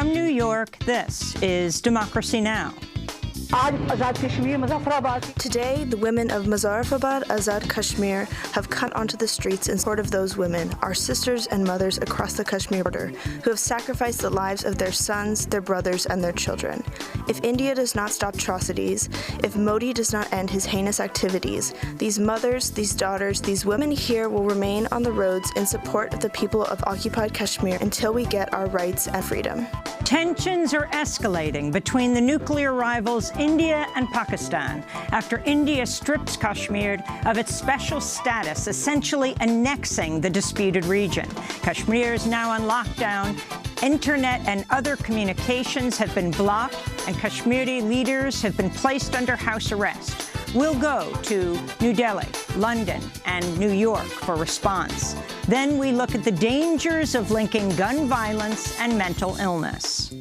From New York, this is Democracy Now! Today, the women of Muzaffarabad, Azad Kashmir, have come onto the streets in support of those women, our sisters and mothers across the Kashmir border, who have sacrificed the lives of their sons, their brothers, and their children. If India does not stop atrocities, if Modi does not end his heinous activities, these mothers, these daughters, these women here will remain on the roads in support of the people of occupied Kashmir until we get our rights and freedom. Tensions are escalating between the nuclear rivals India and Pakistan after India strips Kashmir of its special status, essentially annexing the disputed region. Kashmir is now on lockdown. Internet and other communications have been blocked, and Kashmiri leaders have been placed under house arrest. We'll go to New Delhi, London, and New York for response. Then we look at the dangers of linking gun violence and mental illness.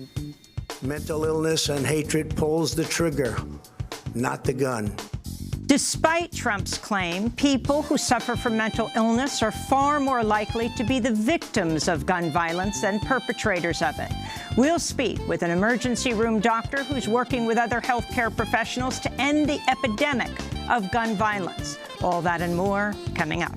Mental illness and hatred pulls the trigger, not the gun. Despite Trump's claim, people who suffer from mental illness are far more likely to be the victims of gun violence than perpetrators of it. We'll speak with an emergency room doctor who's working with other healthcare professionals to end the epidemic of gun violence. All that and more coming up.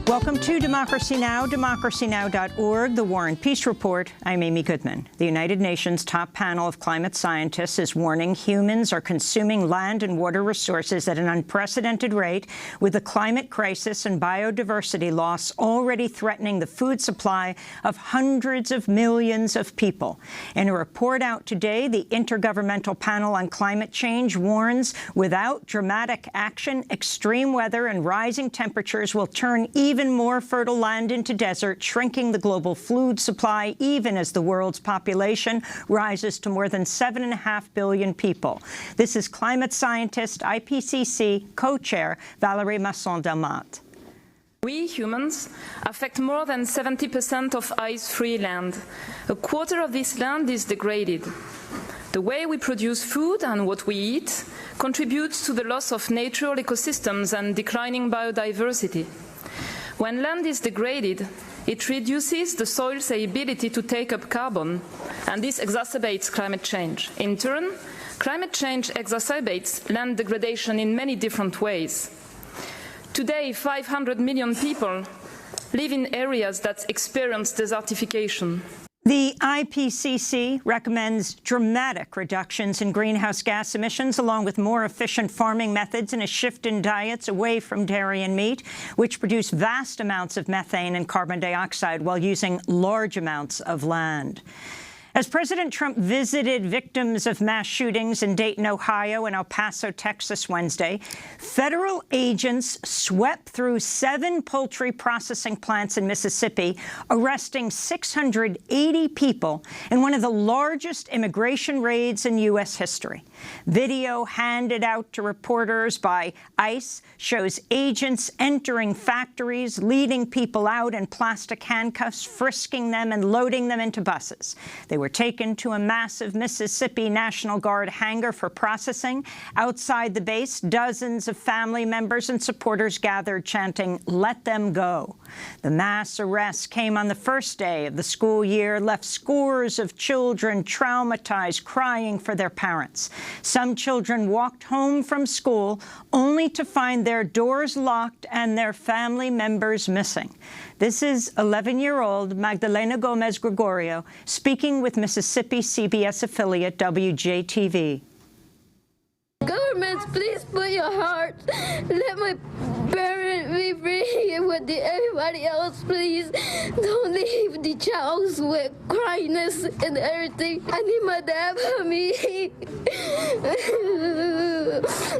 Welcome to Democracy Now!, democracynow.org, the War and Peace Report. I'm Amy Goodman. The United Nations top panel of climate scientists is warning humans are consuming land and water resources at an unprecedented rate, with the climate crisis and biodiversity loss already threatening the food supply of hundreds of millions of people. In a report out today, the Intergovernmental Panel on Climate Change warns without dramatic action, extreme weather and rising temperatures will turn even more fertile land into desert, shrinking the global food supply even as the world's population rises to more than 7.5 billion people. This is climate scientist, IPCC co-chair Valérie Masson-Delmotte. We humans affect more than 70% of ice-free land. A quarter of this land is degraded. The way we produce food and what we eat contributes to the loss of natural ecosystems and declining biodiversity. When land is degraded, it reduces the soil's ability to take up carbon, and this exacerbates climate change. In turn, climate change exacerbates land degradation in many different ways. Today, 500 million people live in areas that experience desertification. The IPCC recommends dramatic reductions in greenhouse gas emissions, along with more efficient farming methods and a shift in diets away from dairy and meat, which produce vast amounts of methane and carbon dioxide while using large amounts of land. As President Trump visited victims of mass shootings in Dayton, Ohio, and El Paso, Texas Wednesday, federal agents swept through 7 poultry processing plants in Mississippi, arresting 680 people in one of the largest immigration raids in U.S. history. Video handed out to reporters by ICE shows agents entering factories, leading people out in plastic handcuffs, frisking them and loading them into buses. They were taken to a massive Mississippi National Guard hangar for processing. Outside the base, dozens of family members and supporters gathered, chanting, "Let them go." The mass arrests came on the first day of the school year, left scores of children traumatized, crying for their parents. Some children walked home from school only to find their doors locked and their family members missing. This is 11-year-old Magdalena Gomez-Gregorio speaking with Mississippi CBS affiliate WJTV. Governments, please put your heart. Let my parents be free with everybody else, please. Don't leave the child with cryiness and everything. I need my dad for me.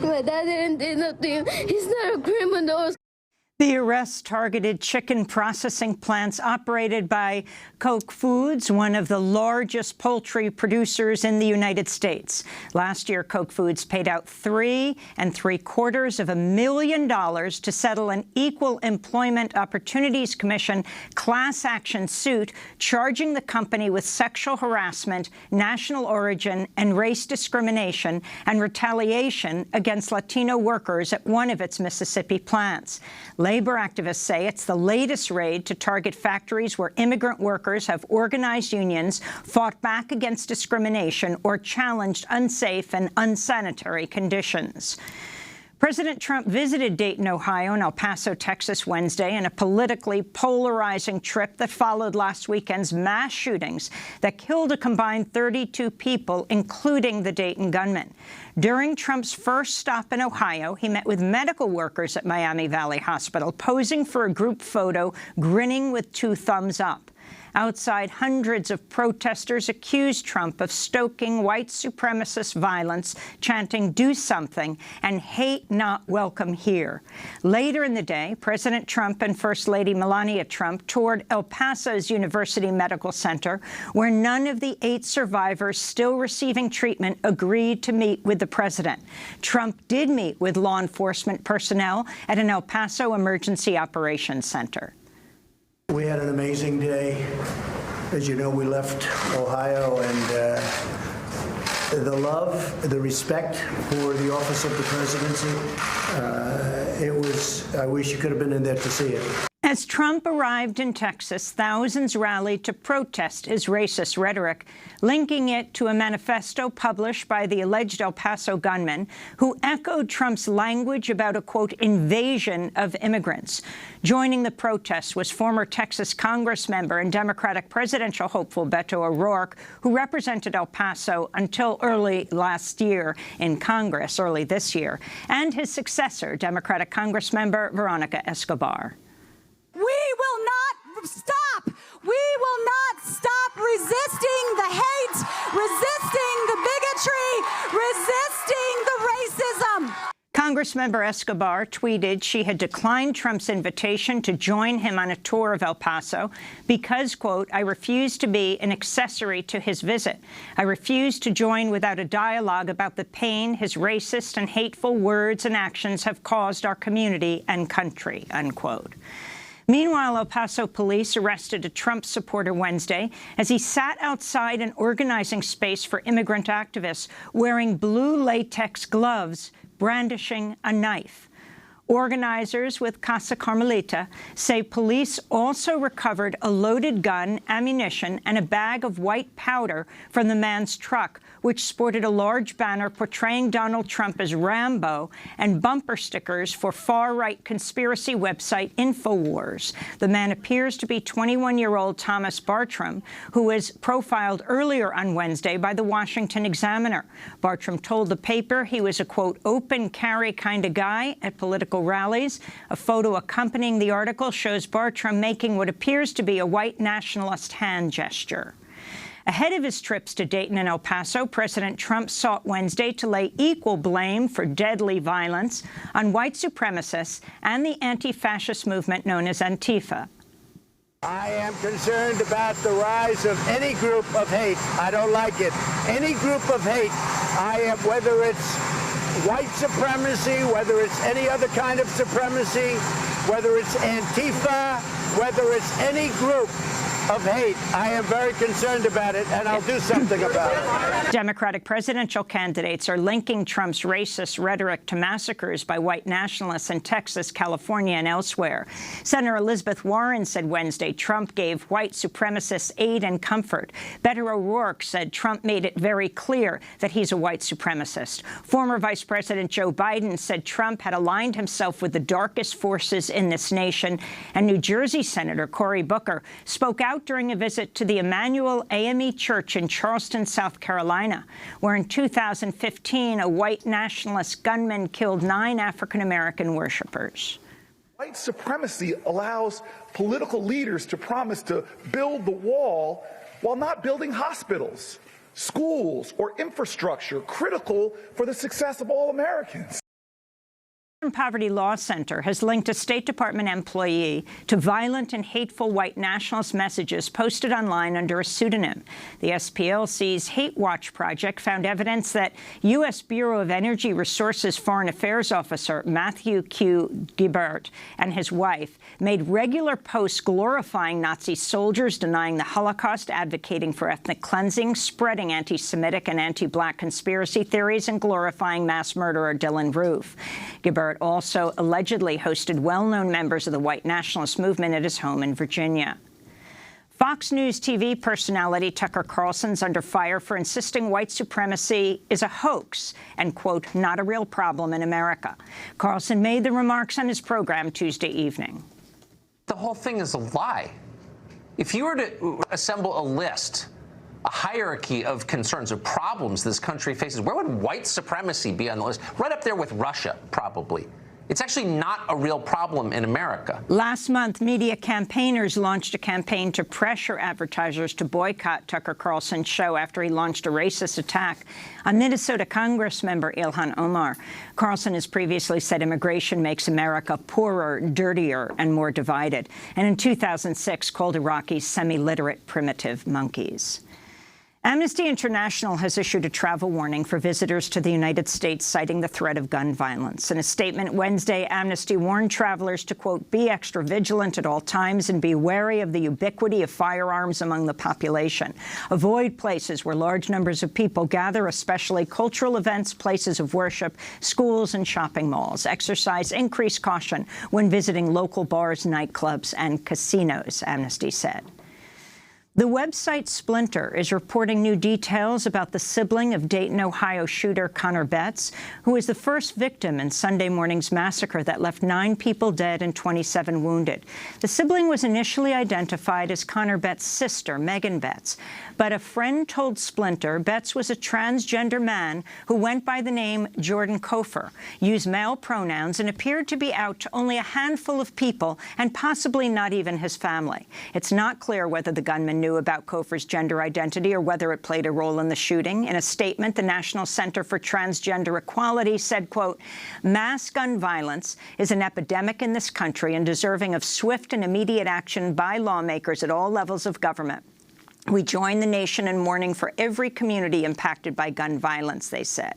My dad didn't do nothing. He's not a criminal. The arrests targeted chicken processing plants operated by Koch Foods, one of the largest poultry producers in the United States. Last year, Koch Foods paid out $3.75 million to settle an Equal Employment Opportunities Commission class action suit charging the company with sexual harassment, national origin, and race discrimination and retaliation against Latino workers at one of its Mississippi plants. Labor activists say it's the latest raid to target factories where immigrant workers have organized unions, fought back against discrimination, or challenged unsafe and unsanitary conditions. President Trump visited Dayton, Ohio, and El Paso, Texas, Wednesday in a politically polarizing trip that followed last weekend's mass shootings that killed a combined 32 people, including the Dayton gunman. During Trump's first stop in Ohio, he met with medical workers at Miami Valley Hospital, posing for a group photo, grinning with 2 thumbs up. Outside, hundreds of protesters accused Trump of stoking white supremacist violence, chanting, "Do something," and "Hate not welcome here." Later in the day, President Trump and First Lady Melania Trump toured El Paso's University Medical Center, where none of the 8 survivors still receiving treatment agreed to meet with the president. Trump did meet with law enforcement personnel at an El Paso Emergency Operations Center. We had an amazing day. As you know, we left Ohio, and the love, the respect for the office of the presidency, I wish you could have been in there to see it. As Trump arrived in Texas, thousands rallied to protest his racist rhetoric, linking it to a manifesto published by the alleged El Paso gunman, who echoed Trump's language about a, quote, invasion of immigrants. Joining the protests was former Texas Congress member and Democratic presidential hopeful Beto O'Rourke, who represented El Paso until early last year in Congress, early this year, and his successor, Democratic Congressmember Veronica Escobar. We will not stop. We will not stop resisting the hate, resisting the bigotry, resisting the racism. Congressmember Escobar tweeted she had declined Trump's invitation to join him on a tour of El Paso because, quote, "I refuse to be an accessory to his visit. I refuse to join without a dialogue about the pain his racist and hateful words and actions have caused our community and country," unquote. Meanwhile, El Paso police arrested a Trump supporter Wednesday as he sat outside an organizing space for immigrant activists wearing blue latex gloves, brandishing a knife. Organizers with Casa Carmelita say police also recovered a loaded gun, ammunition, and a bag of white powder from the man's truck, which sported a large banner portraying Donald Trump as Rambo and bumper stickers for far-right conspiracy website InfoWars. The man appears to be 21-year-old Thomas Bartram, who was profiled earlier on Wednesday by the Washington Examiner. Bartram told the paper he was a, quote, open carry kind of guy at political rallies. A photo accompanying the article shows Bartram making what appears to be a white nationalist hand gesture. Ahead of his trips to Dayton and El Paso, President Trump sought Wednesday to lay equal blame for deadly violence on white supremacists and the anti-fascist movement known as Antifa. I am concerned about the rise of any group of hate. I don't like it. Any group of hate, I am, whether it's white supremacy, whether it's any other kind of supremacy, whether it's Antifa, whether it's any group of hate, I am very concerned about it, and I'll do something about it. Democratic presidential candidates are linking Trump's racist rhetoric to massacres by white nationalists in Texas, California, and elsewhere. Senator Elizabeth Warren said Wednesday Trump gave white supremacists aid and comfort. Beto O'Rourke said Trump made it very clear that he's a white supremacist. Former Vice President Joe Biden said Trump had aligned himself with the darkest forces in this nation. And New Jersey Senator Cory Booker spoke out during a visit to the Emmanuel AME Church in Charleston, South Carolina, where in 2015 a white nationalist gunman killed 9 African-American worshipers. White supremacy allows political leaders to promise to build the wall while not building hospitals, schools, or infrastructure critical for the success of all Americans. The Poverty Law Center has linked a State Department employee to violent and hateful white nationalist messages posted online under a pseudonym. The SPLC's Hate Watch project found evidence that U.S. Bureau of Energy Resources Foreign Affairs Officer Matthew Q. Gebert and his wife made regular posts glorifying Nazi soldiers, denying the Holocaust, advocating for ethnic cleansing, spreading anti-Semitic and anti-Black conspiracy theories, and glorifying mass murderer Dylann Roof. Gebert Barrett also allegedly hosted well-known members of the white nationalist movement at his home in Virginia. Fox News TV personality Tucker Carlson's under fire for insisting white supremacy is a hoax and, quote, not a real problem in America. Carlson made the remarks on his program Tuesday evening. The whole thing is a lie. If you were to assemble a list, a hierarchy of concerns or problems this country faces, where would white supremacy be on the list? Right up there with Russia, probably. It's actually not a real problem in America. Last month, media campaigners launched a campaign to pressure advertisers to boycott Tucker Carlson's show after he launched a racist attack on Minnesota Congressmember Ilhan Omar. Carlson has previously said immigration makes America poorer, dirtier, and more divided, and in 2006 called Iraqis semi-literate primitive monkeys. Amnesty International has issued a travel warning for visitors to the United States, citing the threat of gun violence. In a statement Wednesday, Amnesty warned travelers to, quote, be extra vigilant at all times and be wary of the ubiquity of firearms among the population. Avoid places where large numbers of people gather, especially cultural events, places of worship, schools, and shopping malls. Exercise increased caution when visiting local bars, nightclubs, and casinos, Amnesty said. The website Splinter is reporting new details about the sibling of Dayton, Ohio shooter Connor Betts, who was the first victim in Sunday morning's massacre that left 9 people dead and 27 wounded. The sibling was initially identified as Connor Betts' sister, Megan Betts, but a friend told Splinter Betts was a transgender man who went by the name Jordan Kofer, used male pronouns, and appeared to be out to only a handful of people and possibly not even his family. It's not clear whether the gunman knew about Kofer's gender identity or whether it played a role in the shooting. In a statement, the National Center for Transgender Equality said, quote, mass gun violence is an epidemic in this country and deserving of swift and immediate action by lawmakers at all levels of government. We join the nation in mourning for every community impacted by gun violence, they said.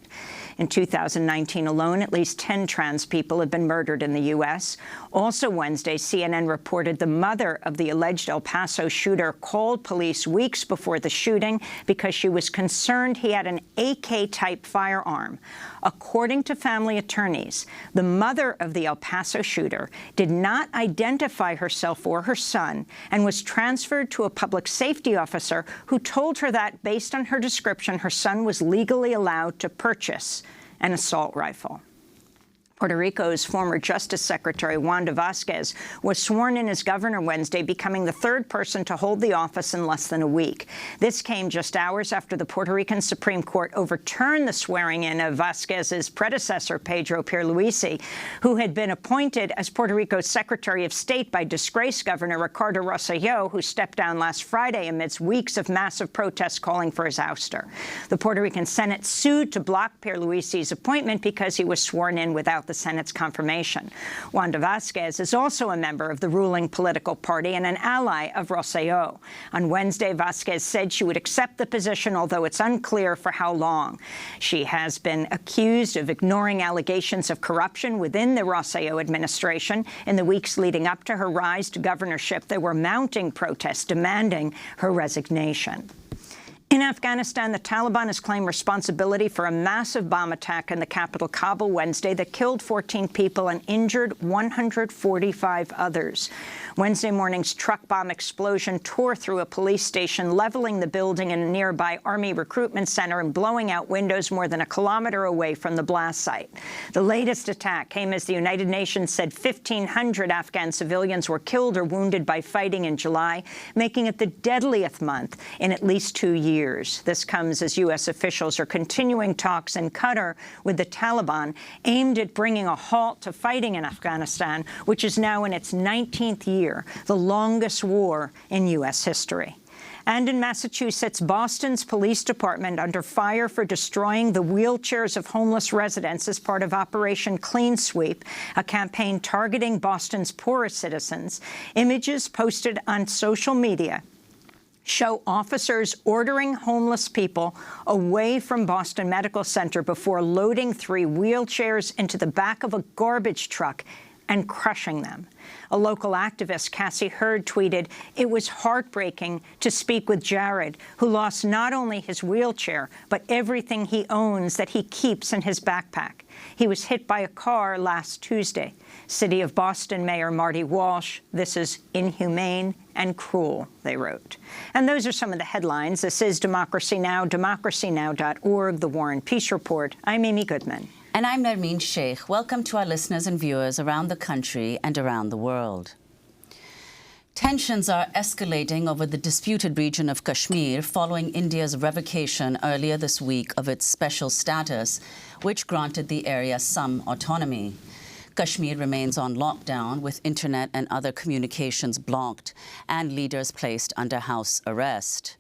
In 2019 alone, at least 10 trans people have been murdered in the U.S. Also Wednesday, CNN reported the mother of the alleged El Paso shooter called police weeks before the shooting because she was concerned he had an AK-type firearm. According to family attorneys, the mother of the El Paso shooter did not identify herself or her son and was transferred to a public safety officer who told her that, based on her description, her son was legally allowed to purchase an assault rifle. Puerto Rico's former Justice Secretary Wanda Vazquez was sworn in as governor Wednesday, becoming the 3rd person to hold the office in less than a week. This came just hours after the Puerto Rican Supreme Court overturned the swearing-in of Vazquez's predecessor, Pedro Pierluisi, who had been appointed as Puerto Rico's Secretary of State by disgraced Governor Ricardo Rosselló, who stepped down last Friday amidst weeks of massive protests calling for his ouster. The Puerto Rican Senate sued to block Pierluisi's appointment because he was sworn in without the Senate's confirmation. Wanda Vazquez is also a member of the ruling political party and an ally of Rosselló. On Wednesday, Vazquez said she would accept the position, although it's unclear for how long. She has been accused of ignoring allegations of corruption within the Rosselló administration. In the weeks leading up to her rise to governorship, there were mounting protests demanding her resignation. In Afghanistan, the Taliban has claimed responsibility for a massive bomb attack in the capital, Kabul, Wednesday that killed 14 people and injured 145 others. Wednesday morning's truck bomb explosion tore through a police station, leveling the building in a nearby Army recruitment center and blowing out windows more than a kilometer away from the blast site. The latest attack came as the United Nations said 1,500 Afghan civilians were killed or wounded by fighting in July, making it the deadliest month in at least 2 years. This comes as U.S. officials are continuing talks in Qatar with the Taliban aimed at bringing a halt to fighting in Afghanistan, which is now in its 19th year, the longest war in U.S. history. And in Massachusetts, Boston's police department under fire for destroying the wheelchairs of homeless residents as part of Operation Clean Sweep, a campaign targeting Boston's poorest citizens. Images posted on social media show officers ordering homeless people away from Boston Medical Center before loading 3 wheelchairs into the back of a garbage truck and crushing them. A local activist, Cassie Hurd, tweeted, "It was heartbreaking to speak with Jared, who lost not only his wheelchair, but everything he owns that he keeps in his backpack. He was hit by a car last Tuesday." City of Boston Mayor Marty Walsh, "This is inhumane and cruel," they wrote. And those are some of the headlines. This is Democracy Now!, democracynow.org, The War and Peace Report. I'm Amy Goodman. And I'm Nermeen Sheikh. Welcome to our listeners and viewers around the country and around the world. Tensions are escalating over the disputed region of Kashmir following India's revocation earlier this week of its special status, which granted the area some autonomy. Kashmir remains on lockdown, with internet and other communications blocked and leaders placed under house arrest.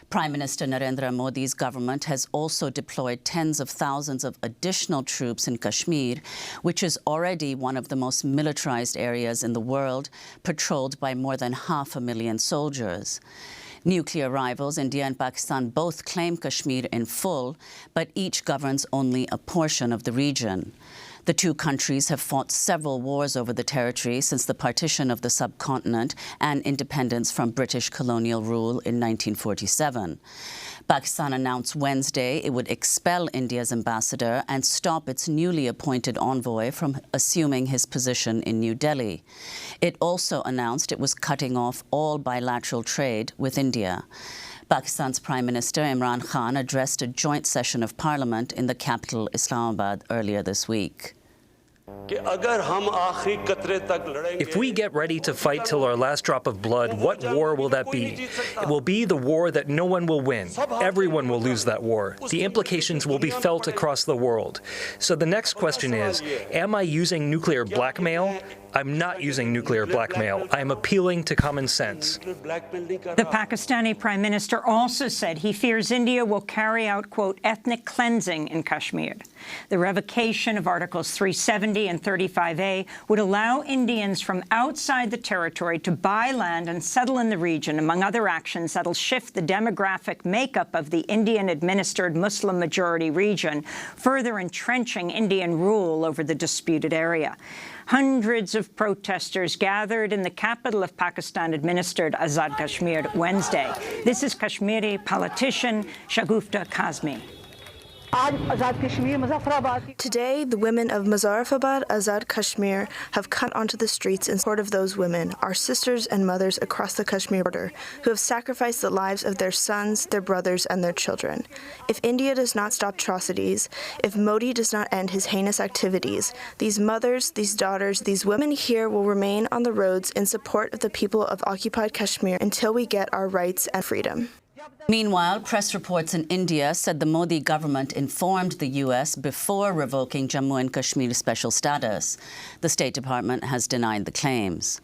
Prime Minister Narendra Modi's government has also deployed tens of thousands of additional troops in Kashmir, which is already one of the most militarized areas in the world, patrolled by more than 500,000 soldiers. Nuclear rivals India and Pakistan both claim Kashmir in full, but each governs only a portion of the region. The two countries have fought several wars over the territory since the partition of the subcontinent and independence from British colonial rule in 1947. Pakistan announced Wednesday it would expel India's ambassador and stop its newly appointed envoy from assuming his position in New Delhi. It also announced it was cutting off all bilateral trade with India. Pakistan's Prime Minister Imran Khan addressed a joint session of parliament in the capital, Islamabad, earlier this week. If we get ready to fight till our last drop of blood, what war will that be? It will be the war that no one will win. Everyone will lose that war. The implications will be felt across the world. So the next question is, am I using nuclear blackmail? I'm not using nuclear blackmail. I'm appealing to common sense. The Pakistani Prime Minister also said he fears India will carry out, quote, ethnic cleansing in Kashmir. The revocation of Articles 370 and 35A would allow Indians from outside the territory to buy land and settle in the region, among other actions that'll shift the demographic makeup of the Indian-administered Muslim-majority region, further entrenching Indian rule over the disputed area. Hundreds of protesters gathered in the capital of Pakistan-administered Azad Kashmir Wednesday. This is Kashmiri politician Shagufta Kazmi. Today, the women of Muzaffarabad, Azad Kashmir, have cut onto the streets in support of those women, our sisters and mothers across the Kashmir border, who have sacrificed the lives of their sons, their brothers, and their children. If India does not stop atrocities, if Modi does not end his heinous activities, these mothers, these daughters, these women here will remain on the roads in support of the people of occupied Kashmir until we get our rights and freedom. Meanwhile, press reports in India said the Modi government informed the U.S. before revoking Jammu and Kashmir's special status. The State Department has denied the claims.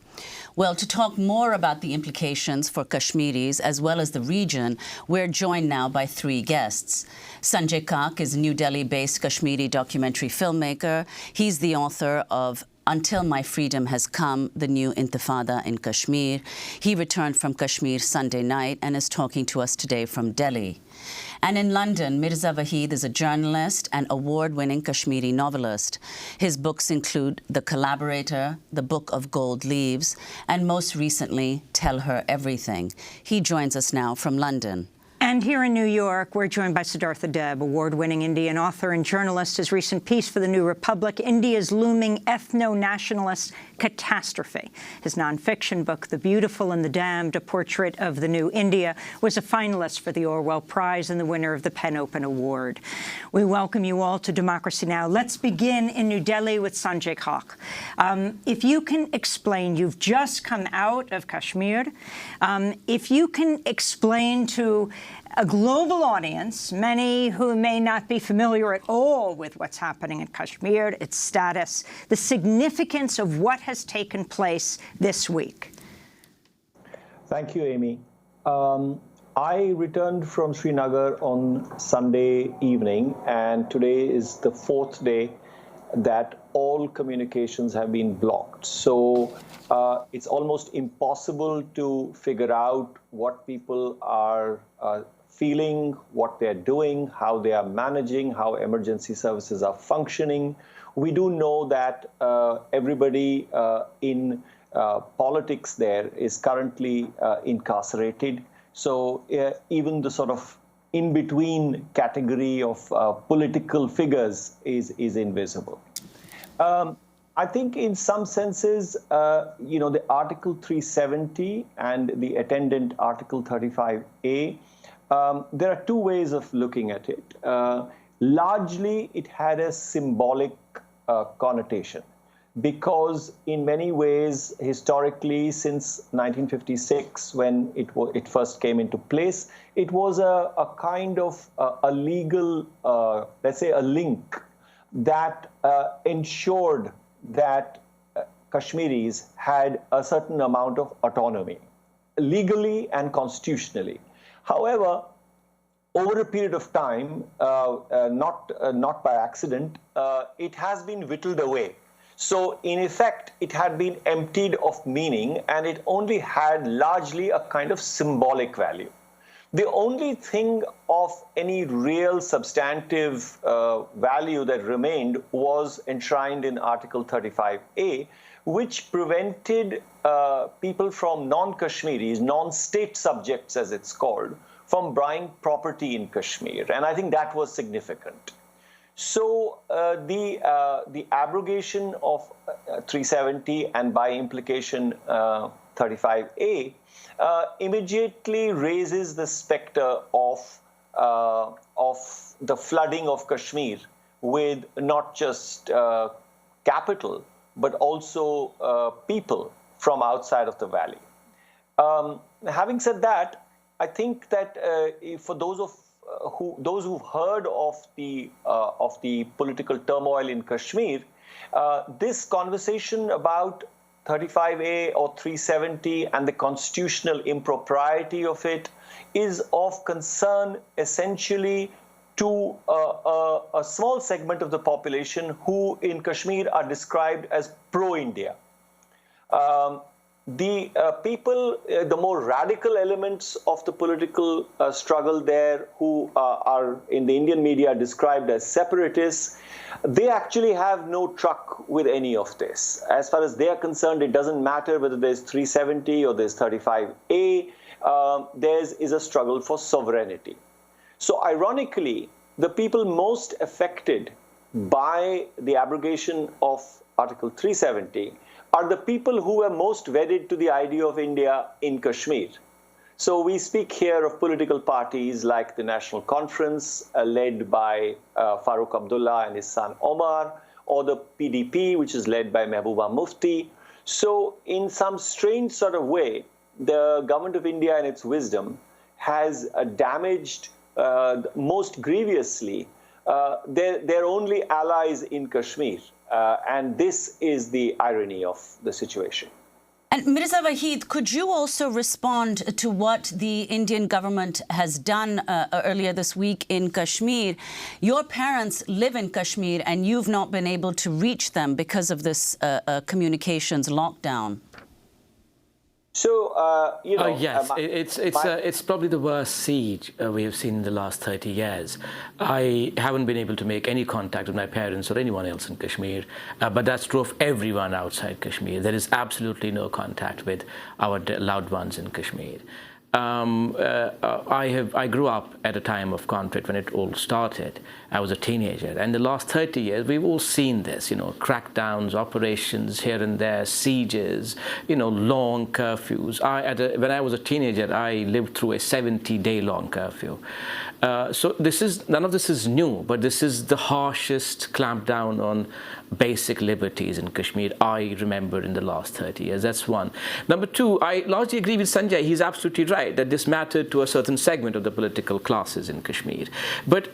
Well, to talk more about the implications for Kashmiris as well as the region, we're joined now by three guests. Sanjay Kak is a New Delhi-based Kashmiri documentary filmmaker. He's the author of Until My Freedom Has Come, the New Intifada in Kashmir. He returned from Kashmir Sunday night and is talking to us today from Delhi. And in London, Mirza Waheed is a journalist and award-winning Kashmiri novelist. His books include The Collaborator, The Book of Gold Leaves, and most recently, Tell Her Everything. He joins us now from London. And here in New York, we're joined by Siddhartha Deb, award-winning Indian author and journalist. His recent piece for The New Republic, India's Looming Ethno-Nationalist Catastrophe. His nonfiction book, The Beautiful and the Damned, A Portrait of the New India, was a finalist for the Orwell Prize and the winner of the PEN Open Award. We welcome you all to Democracy Now! Let's begin in New Delhi with Sanjay Kak. If you can explain, you've just come out of Kashmir. If you can explain to a global audience, many who may not be familiar at all with what's happening in Kashmir, its status, the significance of what has taken place this week. Thank you, Amy. I returned from Srinagar on Sunday evening, and today is the fourth day that all communications have been blocked. So it's almost impossible to figure out what people are feeling, what they're doing, how they are managing, how emergency services are functioning. We do know that everybody in politics there is currently incarcerated. So even the sort of in-between category of political figures is invisible. I think in some senses, the Article 370 and the attendant Article 35A, there are two ways of looking at it. Largely, it had a symbolic connotation because in many ways, historically, since 1956, when it first came into place, it was a kind of a legal, let's say, a link that ensured that Kashmiris had a certain amount of autonomy, legally and constitutionally. However, over a period of time, not by accident, it has been whittled away. So in effect, it had been emptied of meaning, and it only had largely a kind of symbolic value. The only thing of any real substantive value that remained was enshrined in Article 35A, which prevented people from non-Kashmiris, non-state subjects as it's called, from buying property in Kashmir. And I think that was significant. So the abrogation of 370 and by implication 35A immediately raises the specter of the flooding of Kashmir with not just capital, but also people from outside of the valley. Having said that, I think that for those who've heard of the political turmoil in Kashmir, this conversation about 35A or 370 and the constitutional impropriety of it is of concern essentially to a small segment of the population who in Kashmir are described as pro-India. The people, the more radical elements of the political struggle there, who are in the Indian media described as separatists, they actually have no truck with any of this. As far as they are concerned, it doesn't matter whether there's 370 or there's 35A. There is a struggle for sovereignty. So ironically, the people most affected by the abrogation of Article 370 are the people who are most wedded to the idea of India in Kashmir. So we speak here of political parties like the National Conference, led by Farooq Abdullah and his son Omar, or the PDP, which is led by Mehbooba Mufti. So in some strange sort of way, the government of India in its wisdom has damaged most grievously their only allies in Kashmir. And this is the irony of the situation. And Mirza Waheed, could you also respond to what the Indian government has done earlier this week in Kashmir? Your parents live in Kashmir and you've not been able to reach them because of this communications lockdown. So, yes, it's probably the worst siege we have seen in the last 30 years. I haven't been able to make any contact with my parents or anyone else in Kashmir, but that's true of everyone outside Kashmir. There is absolutely no contact with our loved ones in Kashmir. I grew up at a time of conflict when it all started. I was a teenager, and the last 30 years we've all seen this, crackdowns, operations here and there, sieges, long curfews. When I was a teenager, I lived through a 70-day long curfew. So none of this is new, but this is the harshest clampdown on basic liberties in Kashmir I remember in the last 30 years. That's one. Number two, I largely agree with Sanjay. He's absolutely right that this mattered to a certain segment of the political classes in Kashmir. But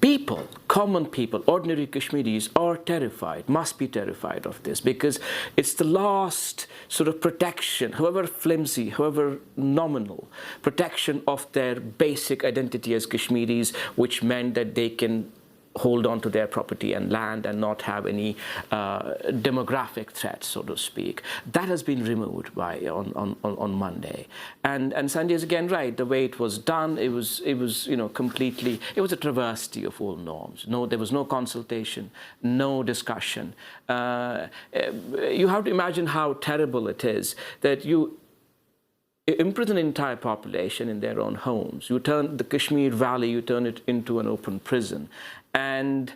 people, common people, ordinary Kashmiris are terrified, must be terrified of this, because it's the last sort of protection, however flimsy, however nominal, protection of their basic identity as Kashmiris, which meant that they can hold on to their property and land and not have any demographic threats, so to speak. That has been removed on Monday. And Sanjay is again right. The way it was done, it was completely. It was a travesty of all norms. No, there was no consultation, no discussion. You have to imagine how terrible it is that you imprison an entire population in their own homes. You turn the Kashmir Valley, you turn it into an open prison, and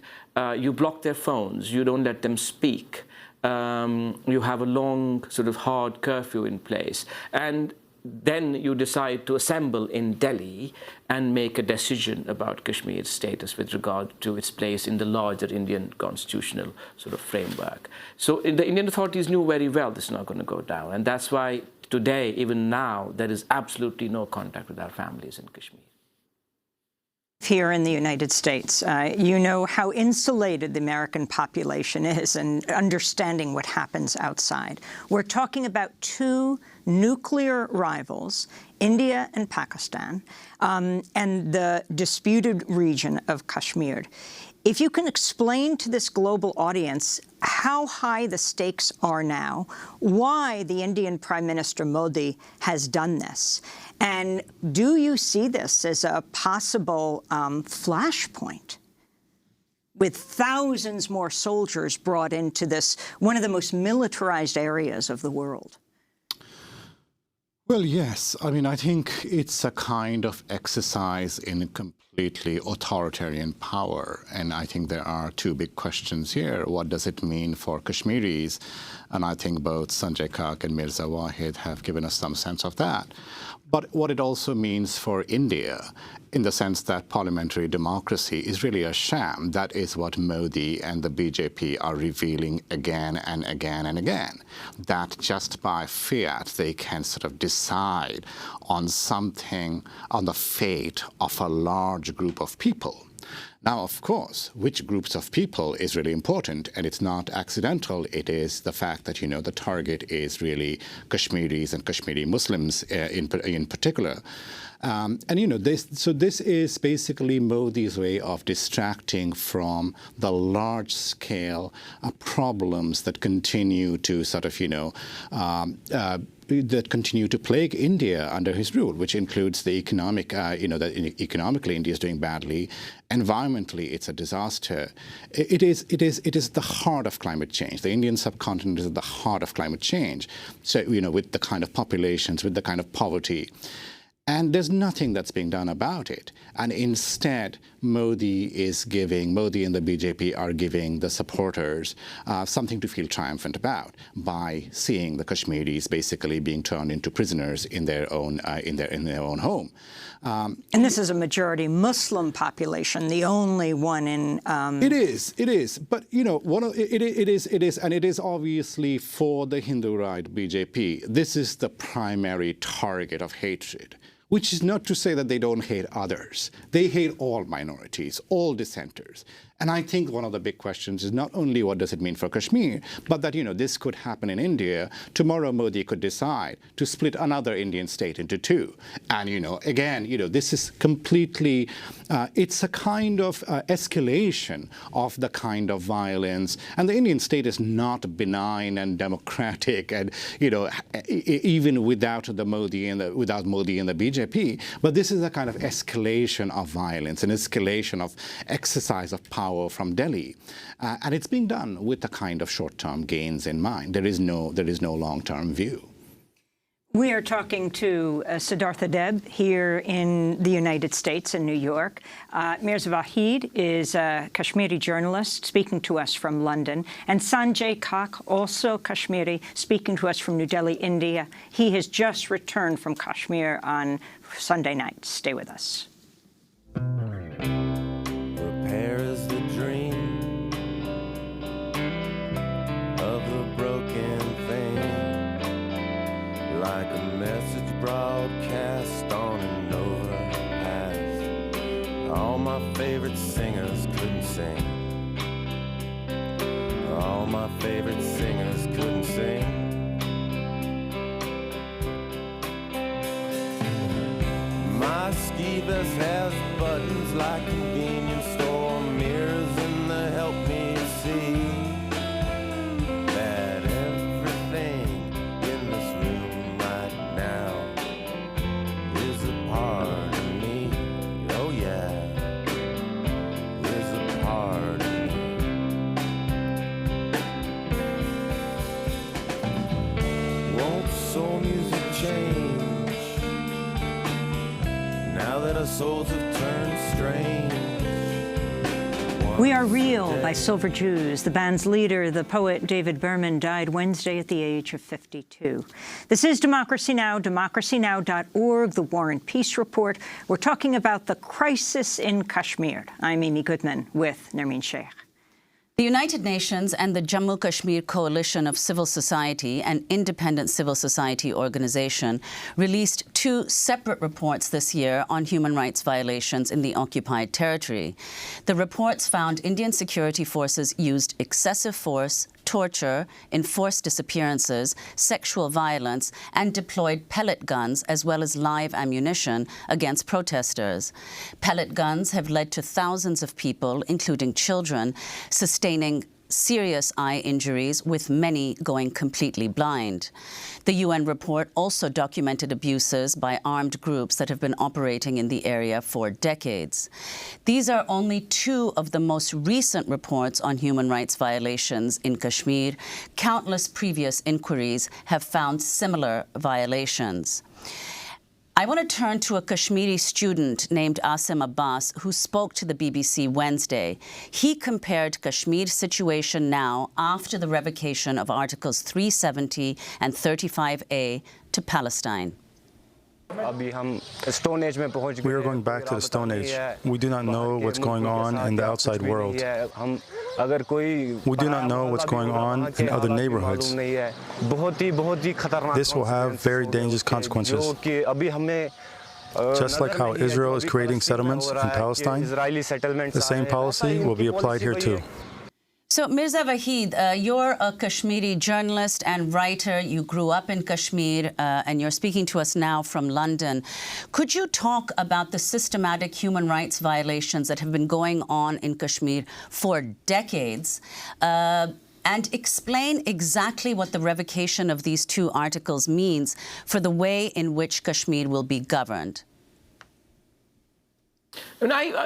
you block their phones. You don't let them speak. You have a long, sort of hard curfew in place, and then you decide to assemble in Delhi and make a decision about Kashmir's status with regard to its place in the larger Indian constitutional sort of framework. So the Indian authorities knew very well this is not going to go down, and that's why today, even now, there is absolutely no contact with our families in Kashmir. Here in the United States, you know how insulated the American population is in understanding what happens outside. We're talking about two nuclear rivals, India and Pakistan, and the disputed region of Kashmir. If you can explain to this global audience how high the stakes are now, why the Indian Prime Minister Modi has done this, and do you see this as a possible flashpoint with thousands more soldiers brought into this, one of the most militarized areas of the world? Well, yes. I mean, I think it's a kind of exercise in completely authoritarian power. And I think there are two big questions here. What does it mean for Kashmiris? And I think both Sanjay Kak and Mirza Wahid have given us some sense of that. But what it also means for India, in the sense that parliamentary democracy is really a sham. That is what Modi and the BJP are revealing again and again and again. That just by fiat, they can sort of decide on something, on the fate of a large group of people. Now, of course, which groups of people is really important, and it's not accidental. It is the fact that, the target is really Kashmiris and Kashmiri Muslims in particular. This is basically Modi's way of distracting from the large-scale problems that continue to sort of, that continue to plague India under his rule, which includes the economic, that economically India is doing badly. Environmentally, it's a disaster. It is the heart of climate change. The Indian subcontinent is at the heart of climate change. So, with the kind of populations, with the kind of poverty. And there's nothing that's being done about it. And instead, Modi and the BJP are giving the supporters something to feel triumphant about by seeing the Kashmiris basically being turned into prisoners in their own home. And this is a majority Muslim population, the only one in. It is. But it is, and it is obviously for the Hindu right BJP. This is the primary target of hatred. Which is not to say that they don't hate others. They hate all minorities, all dissenters. And I think one of the big questions is not only what does it mean for Kashmir, but that, this could happen in India. Tomorrow, Modi could decide to split another Indian state into two. And, again, this is completely, it's a kind of escalation of the kind of violence. And the Indian state is not benign and democratic and, even without Modi and the BJP. But this is a kind of escalation of violence, an escalation of exercise of power from Delhi, and it's being done with the kind of short-term gains in mind. There is no long-term view. We are talking to Siddhartha Deb here in the United States in New York. Mirza Wahid is a Kashmiri journalist speaking to us from London, and Sanjay Kak, also Kashmiri, speaking to us from New Delhi, India. He has just returned from Kashmir on Sunday night. Stay with us. Repair is the dream of the broken thing, like a message broadcast on an overpass. All my favorite singers couldn't sing. All my favorite singers couldn't sing. My ski vest has buttons like convenience store mirrors that our souls have turned strange. We Are Real by Silver Jews. The band's leader, the poet David Berman, died Wednesday at the age of 52. This is Democracy Now!, democracynow.org, the War and Peace Report. We're talking about the crisis in Kashmir. I'm Amy Goodman with Nermeen Sheikh. The United Nations and the Jammu Kashmir Coalition of Civil Society, an independent civil society organization, released two separate reports this year on human rights violations in the occupied territory. The reports found Indian security forces used excessive force, torture, enforced disappearances, sexual violence, and deployed pellet guns as well as live ammunition against protesters. Pellet guns have led to thousands of people, including children, sustaining serious eye injuries, with many going completely blind. The UN report also documented abuses by armed groups that have been operating in the area for decades. These are only two of the most recent reports on human rights violations in Kashmir. Countless previous inquiries have found similar violations. I want to turn to a Kashmiri student named Asim Abbas who spoke to the BBC Wednesday. He compared Kashmir's situation now after the revocation of Articles 370 and 35A to Palestine. We are going back to the Stone Age. We do not know what's going on in the outside world. We do not know what's going on in other neighborhoods. This will have very dangerous consequences. Just like how Israel is creating settlements in Palestine, the same policy will be applied here too. So, Mirza Wahid, you're a Kashmiri journalist and writer. You grew up in Kashmir, and you're speaking to us now from London. Could you talk about the systematic human rights violations that have been going on in Kashmir for decades, and explain exactly what the revocation of these two articles means for the way in which Kashmir will be governed? And I've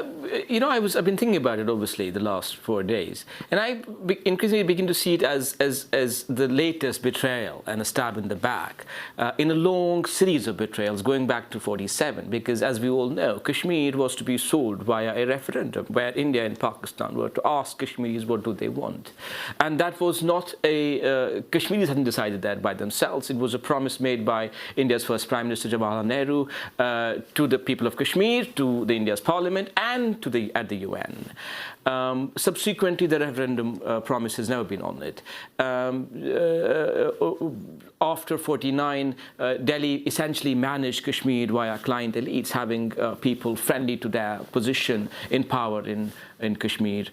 been thinking about it, obviously, the last 4 days. And I increasingly begin to see it as the latest betrayal and a stab in the back in a long series of betrayals going back to 47. Because, as we all know, Kashmir was to be sold via a referendum where India and Pakistan were to ask Kashmiris what do they want. And that was not Kashmiris hadn't decided that by themselves. It was a promise made by India's first Prime Minister, Jawaharlal Nehru, to the people of Kashmir, to the India's Parliament, and to at the UN. Subsequently, the referendum promise has never been on it. After 49, Delhi essentially managed Kashmir via client elites, having people friendly to their position in power in Kashmir,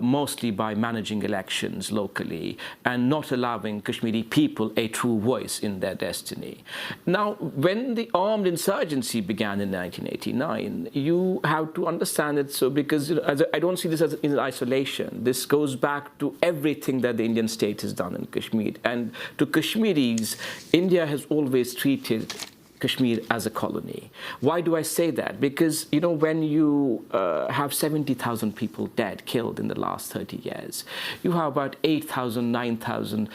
mostly by managing elections locally and not allowing Kashmiri people a true voice in their destiny. Now, when the armed insurgency began in 1989, you have to understand it so, because I don't see this as in isolation. This goes back to everything that the Indian state has done in Kashmir. And to Kashmiris, India has always treated Kashmir as a colony. Why do I say that? Because, when you have 70,000 people dead, killed in the last 30 years, you have about 8,000, 9,000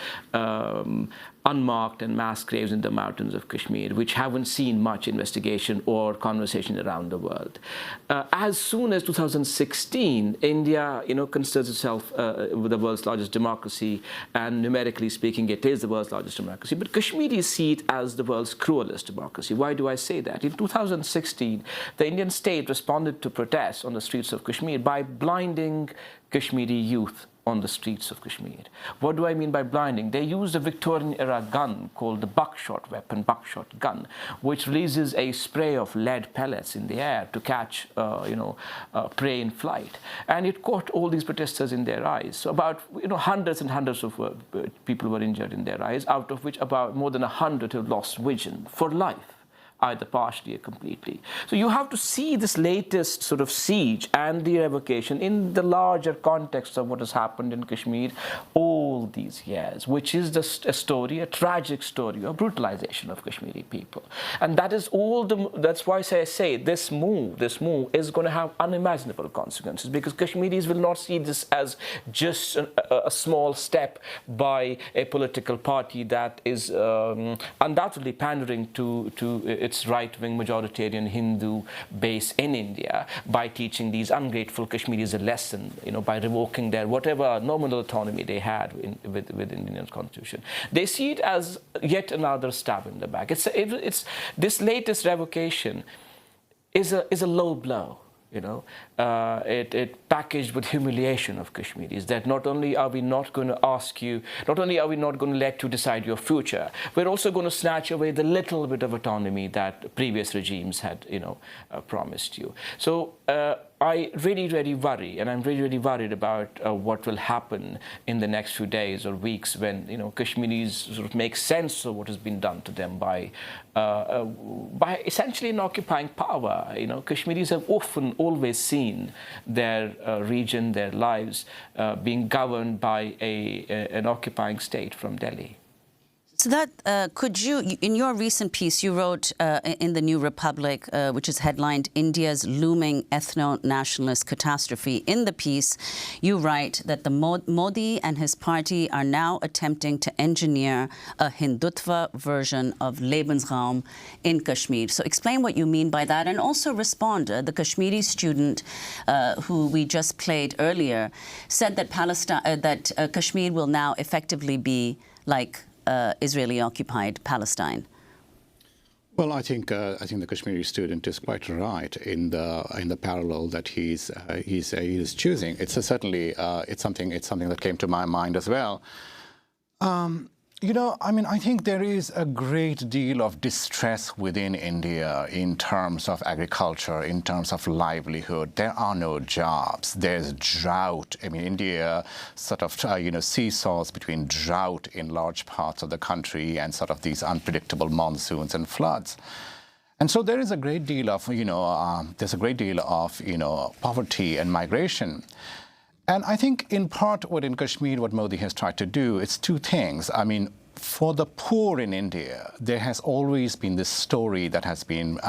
unmarked and mass graves in the mountains of Kashmir, which haven't seen much investigation or conversation around the world. As soon as 2016, India, considers itself the world's largest democracy, and numerically speaking, it is the world's largest democracy. But Kashmiris see it as the world's cruelest democracy. Why do I say that? In 2016, the Indian state responded to protests on the streets of Kashmir by blinding Kashmiri youth on the streets of Kashmir. What do I mean by blinding? They used a Victorian-era gun called the buckshot weapon, buckshot gun, which releases a spray of lead pellets in the air to catch, prey in flight. And it caught all these protesters in their eyes. So about, hundreds and hundreds of people were injured in their eyes, out of which about more than 100 have lost vision for life, either partially or completely. So you have to see this latest sort of siege and the revocation in the larger context of what has happened in Kashmir all these years, which is a story, a tragic story of brutalization of Kashmiri people. And that is that's why I say this move is going to have unimaginable consequences, because Kashmiris will not see this as just a small step by a political party that is undoubtedly pandering to its its right-wing majoritarian Hindu base in India by teaching these ungrateful Kashmiris a lesson, by revoking their whatever nominal autonomy they had within the Indian constitution. They see it as yet another stab in the back. It's this latest revocation is a low blow. It packaged with humiliation of Kashmiris, that not only are we not going to ask you, not only are we not going to let you decide your future, we're also going to snatch away the little bit of autonomy that previous regimes had, promised you. So I really, really worry, and I'm really, really worried about what will happen in the next few days or weeks when, Kashmiris sort of make sense of what has been done to them by essentially an occupying power. Kashmiris have often always seen their region, their lives being governed by an occupying state from Delhi. So that, could you, in your recent piece, you wrote in the New Republic, which is headlined, India's Looming Ethno-Nationalist Catastrophe. In the piece, you write that the Modi and his party are now attempting to engineer a Hindutva version of Lebensraum in Kashmir. So explain what you mean by that, and also respond. The Kashmiri student who we just played earlier said that Kashmir will now effectively be like Israeli-occupied Palestine. Well, I think the Kashmiri student is quite right in the parallel that he's choosing. It's certainly it's something that came to my mind as well. I think there is a great deal of distress within India in terms of agriculture, in terms of livelihood. There are no jobs. There's drought. India sort of, seesaws between drought in large parts of the country and sort of these unpredictable monsoons and floods. And so there is a great deal of, poverty and migration. And I think in part what Modi has tried to do, it's two things. For the poor in India, there has always been this story that has been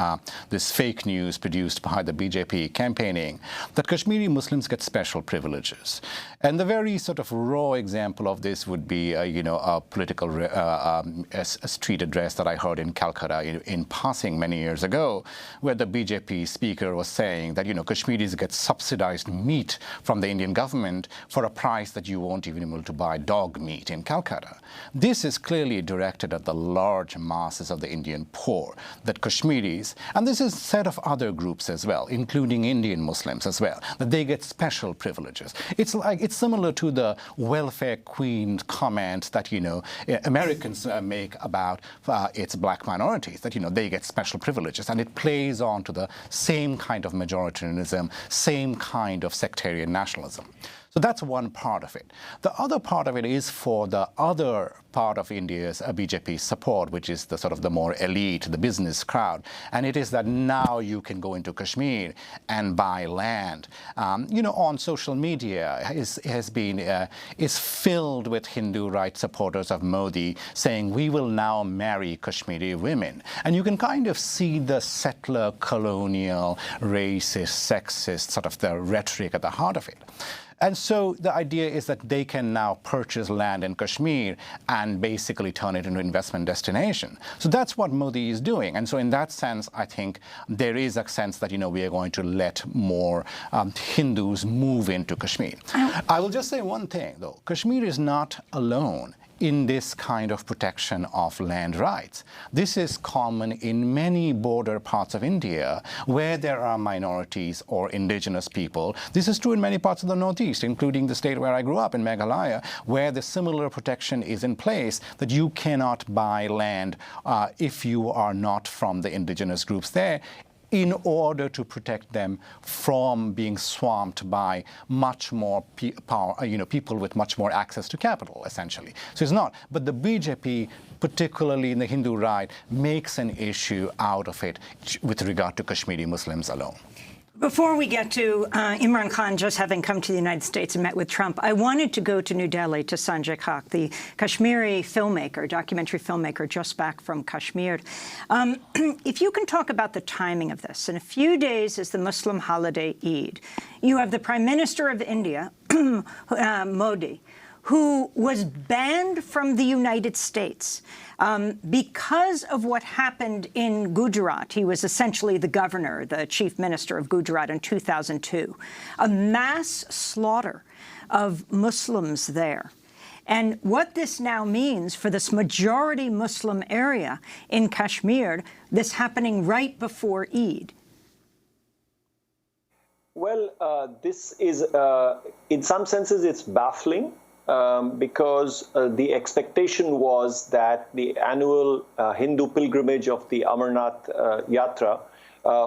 this fake news produced by the BJP campaigning that Kashmiri Muslims get special privileges. And the very sort of raw example of this would be, a political a street address that I heard in Calcutta in passing many years ago, where the BJP speaker was saying that, Kashmiris get subsidized meat from the Indian government for a price that you won't even be able to buy dog meat in Calcutta. This is clearly directed at the large masses of the Indian poor, that Kashmiris, and this is a set of other groups as well, including Indian Muslims as well, that they get special privileges. It's similar to the welfare queen comment that, Americans make about its black minorities, that, they get special privileges, and it plays on to the same kind of majoritarianism, same kind of sectarian nationalism. So that's one part of it. The other part of it is for the other part of India's BJP support, which is the sort of the more elite, the business crowd. And it is that now you can go into Kashmir and buy land. On social media is filled with Hindu rights supporters of Modi saying, we will now marry Kashmiri women. And you can kind of see the settler, colonial, racist, sexist, sort of the rhetoric at the heart of it. And so the idea is that they can now purchase land in Kashmir and basically turn it into an investment destination. So that's what Modi is doing. And so in that sense, I think there is a sense that, we are going to let more Hindus move into Kashmir. I will just say one thing, though. Kashmir is not alone in this kind of protection of land rights. This is common in many border parts of India where there are minorities or indigenous people. This is true in many parts of the Northeast, including the state where I grew up, in Meghalaya, where the similar protection is in place, that you cannot buy land if you are not from the indigenous groups there, in order to protect them from being swamped by much more people with much more access to capital, essentially. So it's not. But the BJP, particularly in the Hindu right, makes an issue out of it with regard to Kashmiri Muslims alone. Before we get to Imran Khan just having come to the United States and met with Trump, I wanted to go to New Delhi to Sanjay Haq, the Kashmiri filmmaker, documentary filmmaker, just back from Kashmir. If you can talk about the timing of this. In a few days is the Muslim holiday Eid. You have the Prime Minister of India, Modi, who was banned from the United States because of what happened in Gujarat. He was essentially the governor, the chief minister of Gujarat in 2002. A mass slaughter of Muslims there. And what this now means for this majority Muslim area in Kashmir, this happening right before Eid. Well, this is, in some senses, it's baffling because the expectation was that the annual Hindu pilgrimage of the Amarnath Yatra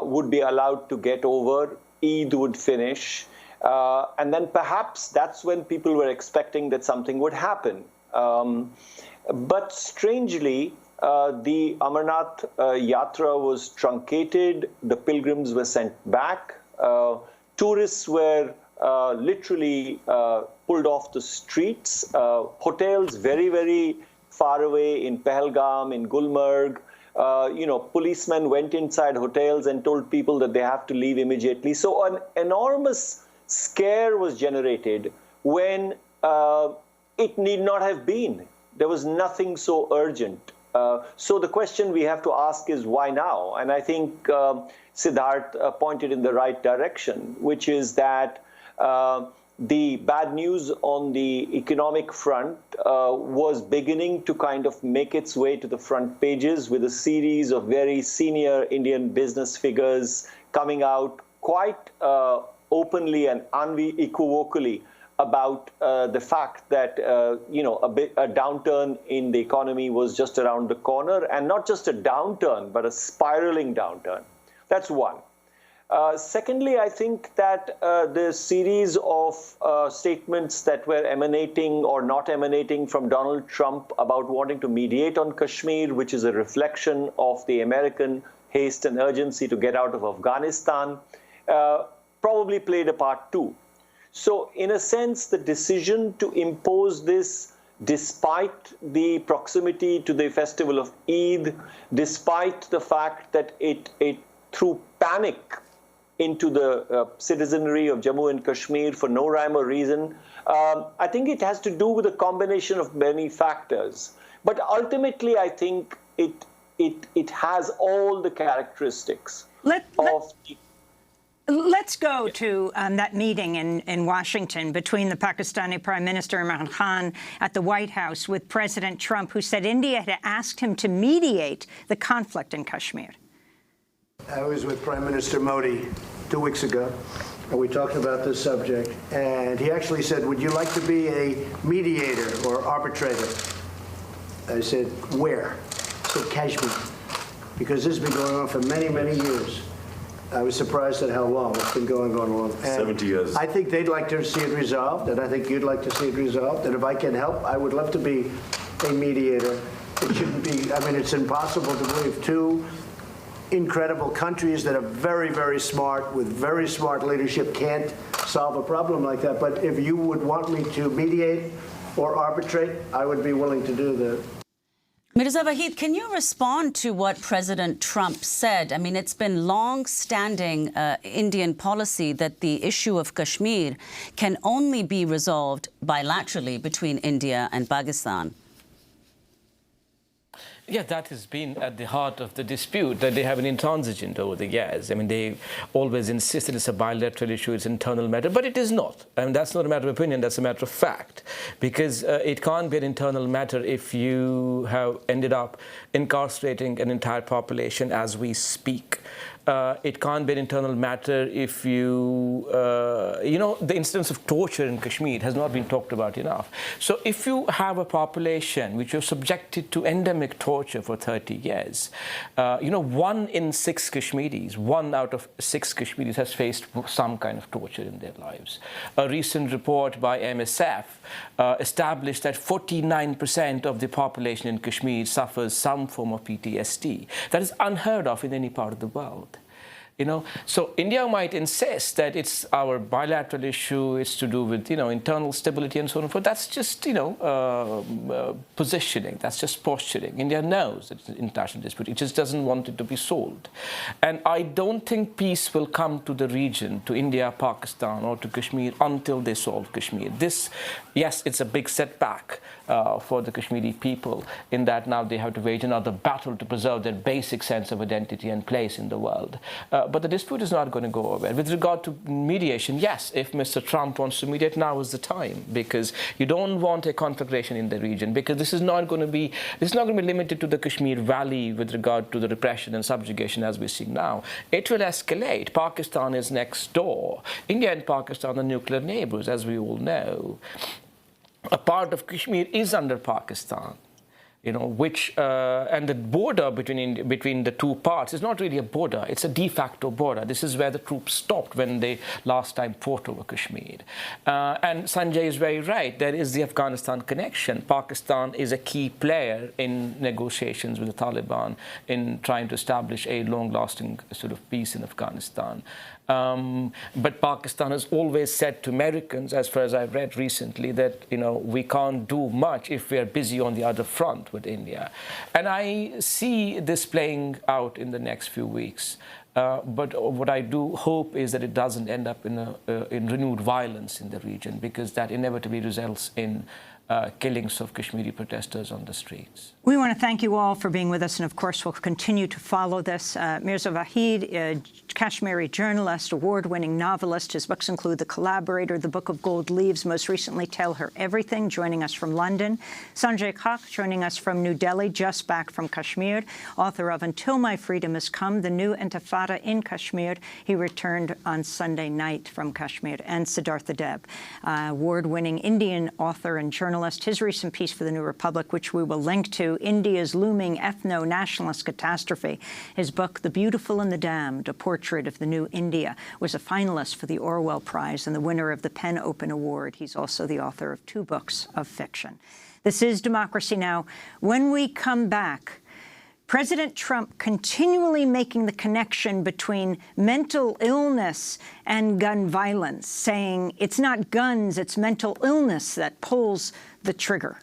would be allowed to get over, Eid would finish, and then perhaps that's when people were expecting that something would happen. But strangely, the Amarnath Yatra was truncated, the pilgrims were sent back, tourists were literally pulled off the streets, hotels very, very far away in Pahalgam, in Gulmarg. Policemen went inside hotels and told people that they have to leave immediately. So an enormous scare was generated when it need not have been. There was nothing so urgent. So the question we have to ask is why now? And I think Siddharth pointed in the right direction, which is that the bad news on the economic front was beginning to kind of make its way to the front pages with a series of very senior Indian business figures coming out quite openly and unequivocally about the fact that a downturn in the economy was just around the corner, and not just a downturn, but a spiraling downturn. That's one. Secondly, I think that the series of statements that were emanating or not emanating from Donald Trump about wanting to mediate on Kashmir, which is a reflection of the American haste and urgency to get out of Afghanistan, probably played a part too. So in a sense, the decision to impose this despite the proximity to the festival of Eid, despite the fact that it threw panic into the citizenry of Jammu and Kashmir for no rhyme or reason, I think it has to do with a combination of many factors. But ultimately, I think it has all the characteristics of... Let's go to that meeting in Washington between the Pakistani Prime Minister Imran Khan at the White House with President Trump, who said India had asked him to mediate the conflict in Kashmir. I was with Prime Minister Modi 2 weeks ago, and we talked about this subject. And he actually said, would you like to be a mediator or arbitrator? I said, where? He said, Kashmir, because this has been going on for many, many years. I was surprised at how long it's been going on. 70 years. I think they'd like to see it resolved, and I think you'd like to see it resolved. And if I can help, I would love to be a mediator. It shouldn't be, I mean, it's impossible to believe two incredible countries that are very, very smart, with very smart leadership, can't solve a problem like that. But if you would want me to mediate or arbitrate, I would be willing to do that. Mirza Waheed, can you respond to what President Trump said? I mean, it's been long-standing Indian policy that the issue of Kashmir can only be resolved bilaterally between India and Pakistan. Yeah, that has been at the heart of the dispute, that they have an intransigent over the years. I mean, they always insisted it's a bilateral issue, it's an internal matter, but it is not. I mean, that's not a matter of opinion, that's a matter of fact. Because it can't be an internal matter if you have ended up incarcerating an entire population as we speak. It can't be an internal matter if the instance of torture in Kashmir has not been talked about enough. So if you have a population which is subjected to endemic torture for 30 years, 1 in 6 Kashmiris, 1 out of 6 Kashmiris has faced some kind of torture in their lives. A recent report by MSF established that 49% of the population in Kashmir suffers some form of PTSD. That is unheard of in any part of the world. So India might insist that it's our bilateral issue, it's to do with, internal stability and so on and so forth. That's just, positioning, that's just posturing. India knows it's an international dispute. It just doesn't want it to be solved. And I don't think peace will come to the region, to India, Pakistan, or to Kashmir until they solve Kashmir. This, yes, it's a big setback for the Kashmiri people in that now they have to wage another battle to preserve their basic sense of identity and place in the world. But the dispute is not going to go away. With regard to mediation, yes, if Mr. Trump wants to mediate, now is the time, because you don't want a conflagration in the region, because this is not going to be limited to the Kashmir Valley with regard to the repression and subjugation as we see now. It will escalate. Pakistan is next door. India and Pakistan are nuclear neighbors, as we all know. A part of Kashmir is under Pakistan. And the border between the two parts is not really a border, it's a de facto border. This is where the troops stopped when they last time fought over Kashmir. And Sanjay is very right, there is the Afghanistan connection. Pakistan is a key player in negotiations with the Taliban in trying to establish a long-lasting sort of peace in Afghanistan. But Pakistan has always said to Americans, as far as I've read recently, that we can't do much if we are busy on the other front with India. And I see this playing out in the next few weeks. But what I do hope is that it doesn't end up in renewed violence in the region, because that inevitably results in killings of Kashmiri protesters on the streets. We want to thank you all for being with us, and of course we'll continue to follow this. Mirza Waheed, a Kashmiri journalist, award-winning novelist. His books include The Collaborator, The Book of Gold Leaves, most recently Tell Her Everything, joining us from London. Sanjay Khak, joining us from New Delhi, just back from Kashmir, author of Until My Freedom Has Come, The New Intifada in Kashmir. He returned on Sunday night from Kashmir. And Siddhartha Deb, award-winning Indian author and journalist. His recent piece for The New Republic, which we will link to, India's Looming Ethno-Nationalist Catastrophe. His book, The Beautiful and the Damned, A Portrait of the New India, was a finalist for the Orwell Prize and the winner of the PEN Open Award. He's also the author of 2 books of fiction. This is Democracy Now! When we come back, President Trump continually making the connection between mental illness and gun violence, saying it's not guns, it's mental illness that pulls the trigger.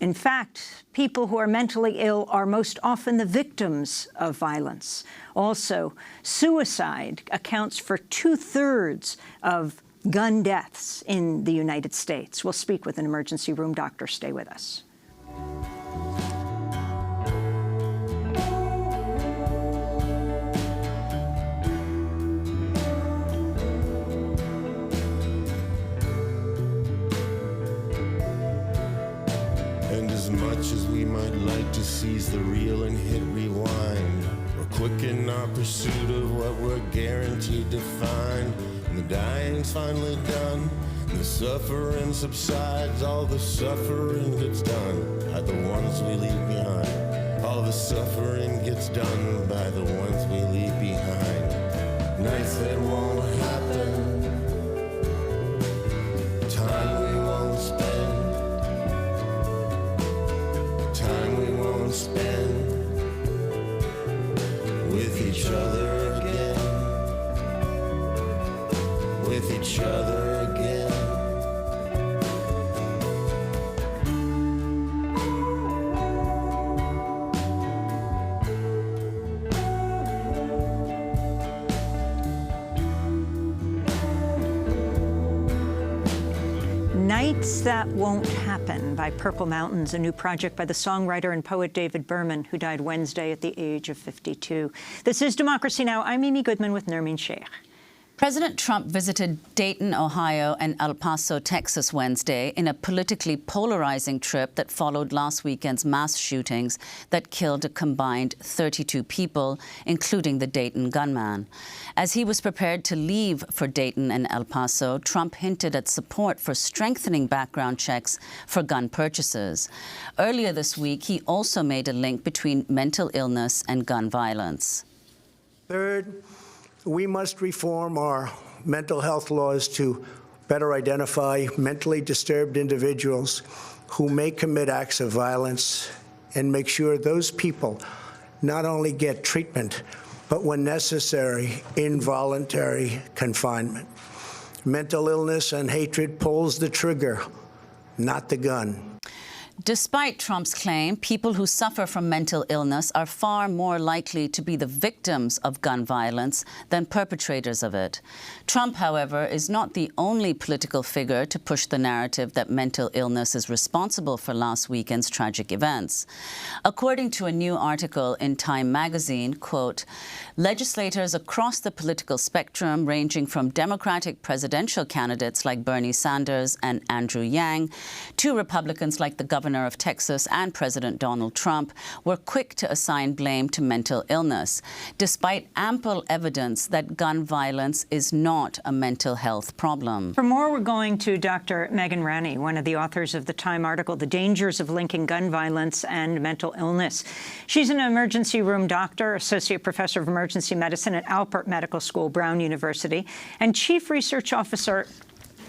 In fact, people who are mentally ill are most often the victims of violence. Also, suicide accounts for 2/3 of gun deaths in the United States. We'll speak with an emergency room doctor. Stay with us. As much as we might like to seize the reel and hit rewind, we're quick in our pursuit of what we're guaranteed to find. And the dying's finally done, and the suffering subsides. All the suffering gets done by the ones we leave behind. All the suffering gets done by the ones we leave behind. Nights that won't happen, time we won't spend, time we won't spend with each other again, with each other again. Nights That Won't Happen by Purple Mountains, a new project by the songwriter and poet David Berman, who died Wednesday at the age of 52. This is Democracy Now! I'm Amy Goodman with Nermeen Sheikh. President Trump visited Dayton, Ohio, and El Paso, Texas, Wednesday in a politically polarizing trip that followed last weekend's mass shootings that killed a combined 32 people, including the Dayton gunman. As he was prepared to leave for Dayton and El Paso, Trump hinted at support for strengthening background checks for gun purchases. Earlier this week, he also made a link between mental illness and gun violence. Third, we must reform our mental health laws to better identify mentally disturbed individuals who may commit acts of violence and make sure those people not only get treatment, but when necessary, involuntary confinement. Mental illness and hatred pulls the trigger, not the gun. Despite Trump's claim, people who suffer from mental illness are far more likely to be the victims of gun violence than perpetrators of it. Trump, however, is not the only political figure to push the narrative that mental illness is responsible for last weekend's tragic events. According to a new article in Time magazine, quote, legislators across the political spectrum, ranging from Democratic presidential candidates like Bernie Sanders and Andrew Yang to Republicans like the governor of Texas and President Donald Trump, were quick to assign blame to mental illness, despite ample evidence that gun violence is not a mental health problem. For more, we're going to Dr. Megan Ranney, one of the authors of the Time article, The Dangers of Linking Gun Violence and Mental Illness. She's an emergency room doctor, associate professor of emergency medicine at Alpert Medical School, Brown University, and chief research officer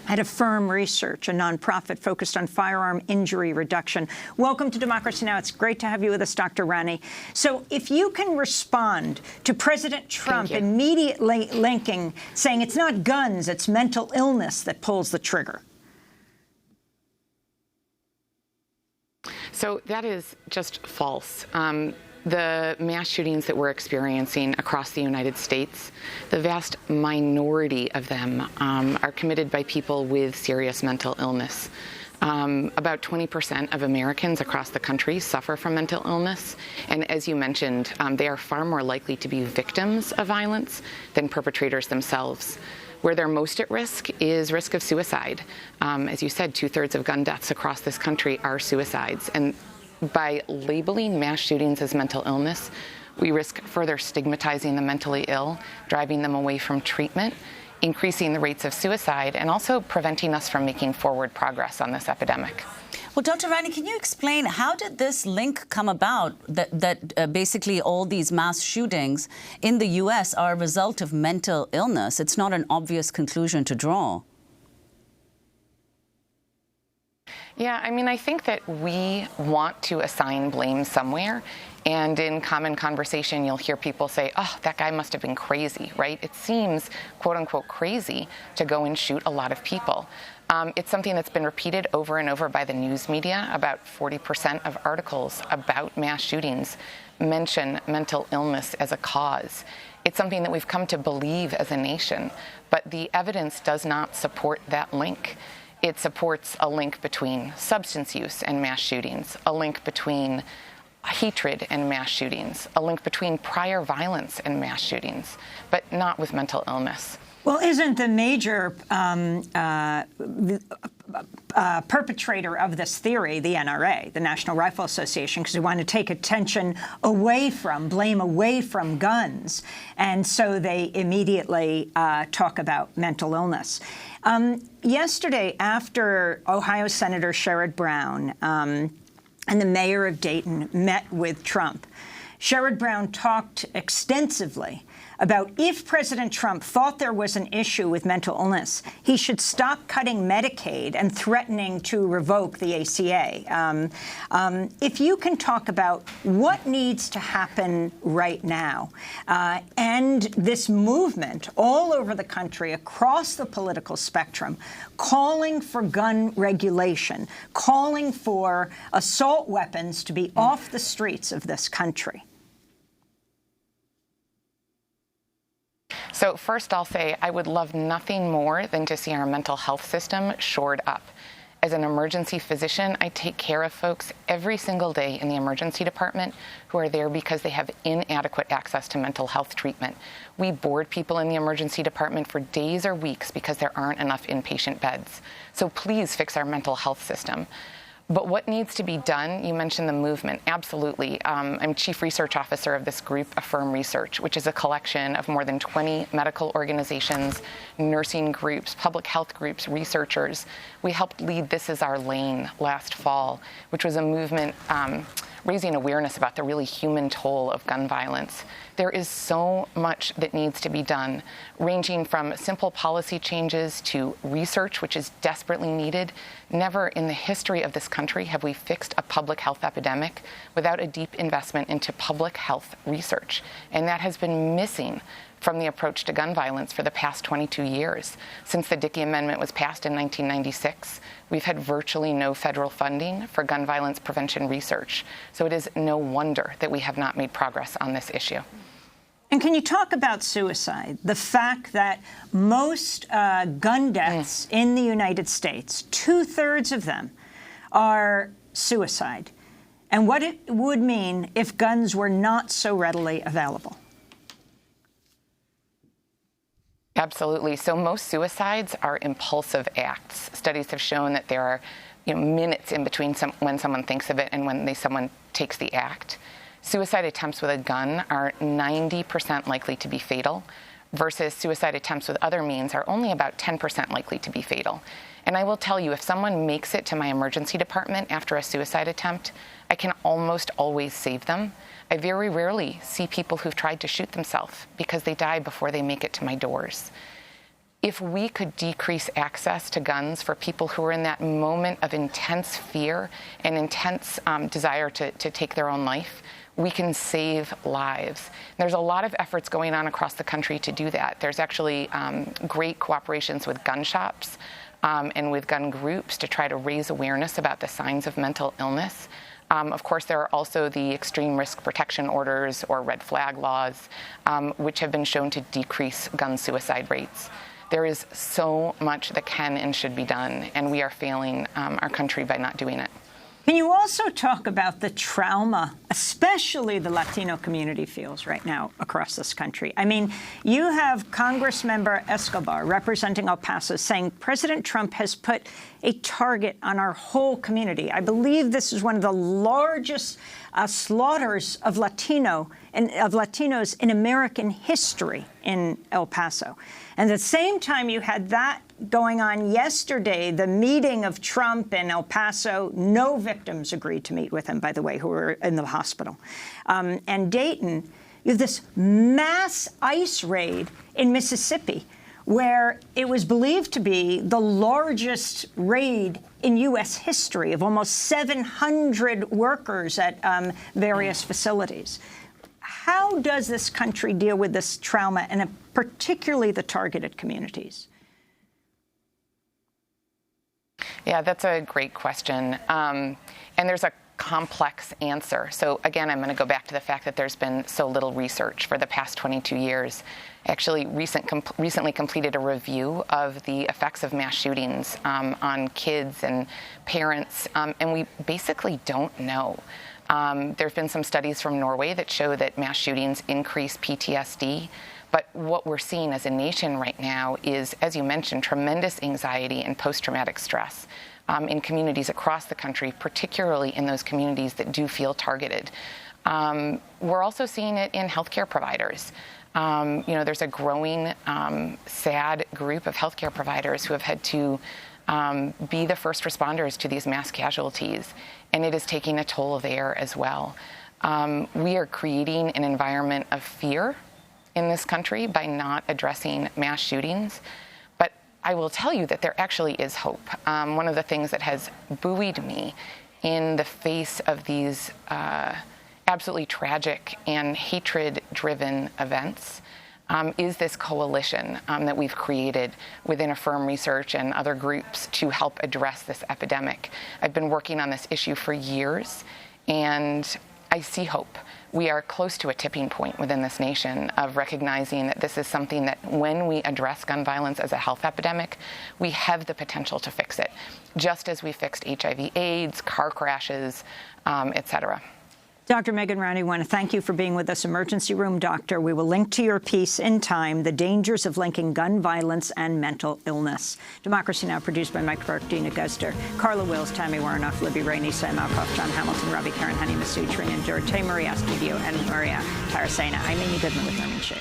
at Affirm Research, a nonprofit focused on firearm injury reduction. Welcome to Democracy Now! It's great to have you with us, Dr. Ranney. So if you can respond to President Trump immediately linking, saying it's not guns, it's mental illness that pulls the trigger. So that is just false. The mass shootings that we're experiencing across the United States, the vast minority of them are committed by people with serious mental illness. About 20% of Americans across the country suffer from mental illness. And as you mentioned, they are far more likely to be victims of violence than perpetrators themselves. Where they're most at risk is risk of suicide. As you said, 2/3 of gun deaths across this country are suicides. And by labeling mass shootings as mental illness, we risk further stigmatizing the mentally ill, driving them away from treatment, increasing the rates of suicide, and also preventing us from making forward progress on this epidemic. Well, Dr. Ranney, can you explain how did this link come about that basically all these mass shootings in the U.S. are a result of mental illness? It's not an obvious conclusion to draw. Yeah, I mean, I think that we want to assign blame somewhere. And in common conversation, you'll hear people say, oh, that guy must have been crazy, right? It seems, quote unquote, crazy to go and shoot a lot of people. It's something that's been repeated over and over by the news media. About 40% of articles about mass shootings mention mental illness as a cause. It's something that we've come to believe as a nation, but the evidence does not support that link. It supports a link between substance use and mass shootings, a link between hatred and mass shootings, a link between prior violence and mass shootings, but not with mental illness. Well, isn't the major perpetrator of this theory the NRA, the National Rifle Association, because we want to take attention away from, blame away from guns, and so they immediately talk about mental illness. Yesterday, after Ohio Senator Sherrod Brown and the mayor of Dayton met with Trump, Sherrod Brown talked extensively about if President Trump thought there was an issue with mental illness, he should stop cutting Medicaid and threatening to revoke the ACA. If you can talk about what needs to happen right now and this movement all over the country, across the political spectrum, calling for gun regulation, calling for assault weapons to be off the streets of this country. So first, I'll say I would love nothing more than to see our mental health system shored up. As an emergency physician, I take care of folks every single day in the emergency department who are there because they have inadequate access to mental health treatment. We board people in the emergency department for days or weeks because there aren't enough inpatient beds. So please fix our mental health system. But what needs to be done? You mentioned the movement. Absolutely. I'm chief research officer of this group, Affirm Research, which is a collection of more than 20 medical organizations, nursing groups, public health groups, researchers. We helped lead This Is Our Lane last fall, which was a movement raising awareness about the really human toll of gun violence. There is so much that needs to be done, ranging from simple policy changes to research, which is desperately needed. Never in the history of this country have we fixed a public health epidemic without a deep investment into public health research. And that has been missing from the approach to gun violence for the past 22 years. Since the Dickey Amendment was passed in 1996, we've had virtually no federal funding for gun violence prevention research. So it is no wonder that we have not made progress on this issue. And can you talk about suicide? The fact that most gun deaths in the United States, 2/3 of them are suicide, and what it would mean if guns were not so readily available. Absolutely. So most suicides are impulsive acts. Studies have shown that there are minutes in between when someone thinks of it and when someone takes the act. Suicide attempts with a gun are 90% likely to be fatal, versus suicide attempts with other means are only about 10% likely to be fatal. And I will tell you, if someone makes it to my emergency department after a suicide attempt, I can almost always save them. I very rarely see people who've tried to shoot themselves because they die before they make it to my doors. If we could decrease access to guns for people who are in that moment of intense fear and intense desire to take their own life, we can save lives. There's a lot of efforts going on across the country to do that. There's actually great cooperations with gun shops and with gun groups to try to raise awareness about the signs of mental illness. Of course, there are also the extreme risk protection orders or red flag laws, which have been shown to decrease gun suicide rates. There is so much that can and should be done, and we are failing our country by not doing it. Can you also talk about the trauma, especially the Latino community feels right now across this country? I mean, you have Congressmember Escobar representing El Paso saying President Trump has put a target on our whole community. I believe this is one of the largest slaughters of Latinos in American history in El Paso. And at the same time you had that going on yesterday, the meeting of Trump in El Paso. No victims agreed to meet with him, by the way, who were in the hospital. And Dayton, you have this mass ICE raid in Mississippi, where it was believed to be the largest raid in U.S. history of almost 700 workers at various facilities. How does this country deal with this trauma, and particularly the targeted communities? Yeah, that's a great question. And there's a complex answer. So again, I'm going to go back to the fact that there's been so little research for the past 22 years. I actually recently completed a review of the effects of mass shootings on kids and parents, and we basically don't know. There have been some studies from Norway that show that mass shootings increase PTSD. But what we're seeing as a nation right now is, as you mentioned, tremendous anxiety and post-traumatic stress in communities across the country, particularly in those communities that do feel targeted. We're also seeing it in healthcare providers. There's a growing, sad group of healthcare providers who have had to be the first responders to these mass casualties, and it is taking a toll there as well. We are creating an environment of fear in this country by not addressing mass shootings. But I will tell you that there actually is hope. One of the things that has buoyed me in the face of these absolutely tragic and hatred-driven events is this coalition that we've created within Affirm Research and other groups to help address this epidemic. I've been working on this issue for years, and I see hope. We are close to a tipping point within this nation of recognizing that this is something that when we address gun violence as a health epidemic, we have the potential to fix it, just as we fixed HIV/AIDS, car crashes, et cetera. Dr. Megan Rowney, I want to thank you for being with us. Emergency Room Doctor. We will link to your piece in time, The Dangers of Linking Gun Violence and Mental Illness. Democracy Now! Produced by Mike Burke, Dina Guster, Carla Wills, Tammy Warnoff, Libby Rainey, Sam Alcoff, John Hamilton, Robbie Karen, Honey Masood, Tringan Dur, Tay Maria Studio, and Maria Taracena. I'm Amy Goodman with Morning Show.